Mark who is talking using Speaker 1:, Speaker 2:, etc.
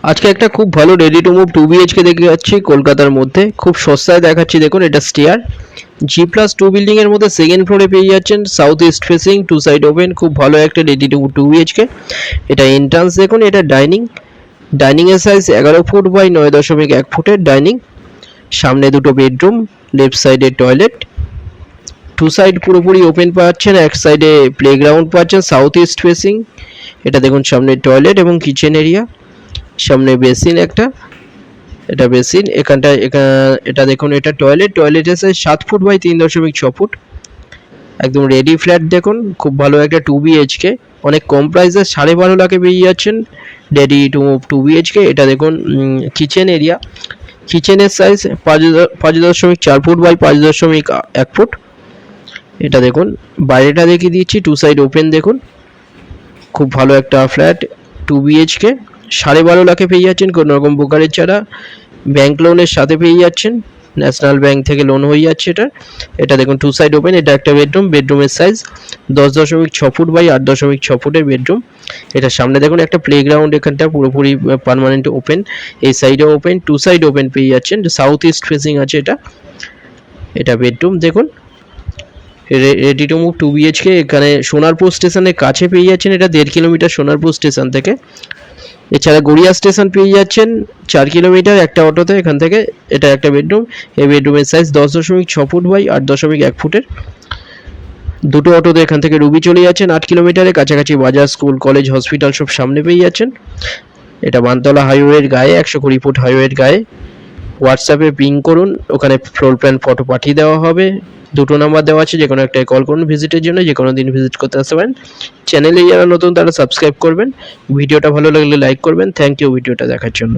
Speaker 1: আজকে একটা খুব ভালো রেডি টু মুভ 2 BHK দেখে যাচ্ছি কলকাতার মধ্যে, খুব সস্তায় দেখাচ্ছি। দেখুন, এটা স্টেয়ার G+2 বিল্ডিং এর মধ্যে সেকেন্ড ফ্লোরে পেয়ে যাচ্ছেন, south east facing, two side open, খুব ভালো একটা রেডি টু মুভ 2 BHK। এটা এন্ট্রান্স দেখুন, এটা ডাইনিং এর সাইজ 11 ফুট বাই 9.1 ফুটের ডাইনিং। সামনে দুটো বেডরুম, লেফট সাইডে টয়লেট, টু সাইড পুরোপুরি ওপেন পাচ্ছেন, এক সাইডে প্লেগ্রাউন্ড পাচ্ছেন সাউথ ইস্ট ফেসিং। এটা দেখুন সামনে টয়লেট এবং কিচেন এরিয়া, সামনে বেসিন একটা, এটা বেসিন। এটা দেখুন, এটা টয়লেটের সাইজ 7 ফুট বাই 3.6 ফুট, একদম রেডি ফ্ল্যাট। দেখুন খুব ভালো একটা 2 BHK, অনেক কম প্রাইসে 12.5 লাখে পেয়ে যাচ্ছেন রেডি টু মুভ 2 BHK। এটা দেখুন কিচেন এরিয়া, কিচেনের সাইজ 5.4 ফুট বাই 5.1 ফুট। এটা দেখুন বাইরেটা দেখিয়ে দিচ্ছি, টু সাইড ওপেন। দেখুন খুব ভালো একটা ফ্ল্যাট 2 BHK, 12.5 লাখে পেয়ে যাচ্ছেন কোনো রকম ব্রোকারেজ ছাড়া, ব্যাংক লোনের সাথে পেয়ে যাচ্ছেন, ন্যাশনাল ব্যাংক থেকে লোন হয়ে যাচ্ছে এটা। এটা দেখুন টু সাইড ওপেন, এটা একটা বেডরুম, বেডরুমের সাইজ 10.6 ফুট বাই 8.6 ফুটের বেডরুম। এটা সামনে দেখুন একটা প্লেগ্রাউন্ড, এখানটা পুরোপুরি পার্মানেন্ট ওপেন, এই সাইডে ওপেন, টু সাইড ওপেন পেয়ে যাচ্ছেন, সাউথ ইস্ট ফেসিং আছে এটা। এটা বেডরুম দেখুন, রেডি টু মুভ 2 BHK। এখানে সোনারপুর স্টেশনের কাছে পেয়ে যাচ্ছেন, এটা 1.5 কিলোমিটার সোনারপুর স্টেশন থেকে। এছাড়া গড়িয়া স্টেশন পেয়ে যাচ্ছেন 4 কিলোমিটার একটা অটোতে এখান থেকে। এটা একটা বেডরুম, এই বেডরুমের সাইজ 10.6 ফুট বাই 8.1 ফুটের। দুটো অটোতে এখান থেকে রুবি চলে যাচ্ছেন 8 কিলোমিটারের কাছাকাছি, বাজার, স্কুল, কলেজ, হসপিটাল সব সামনে পেয়ে যাচ্ছেন। এটা বানতলা হাইওয়ের গায়ে, 120 ফুট হাইওয়ের গায়ে। হোয়াটসঅ্যাপে পিং করুন, ওখানে ফ্লোর প্ল্যান ফটো পাঠিয়ে দেওয়া হবে। দুটো নাম্বার দেওয়া আছে, যে কোনো একটাই কল করুন ভিজিটের জন্য, যে কোনো দিন ভিজিট করতে আসতে পারেন। চ্যানেলে যারা নতুন তারা সাবস্ক্রাইব করবেন, ভিডিওটা ভালো লাগলে লাইক করবেন। থ্যাংক ইউ ভিডিওটা দেখার জন্য।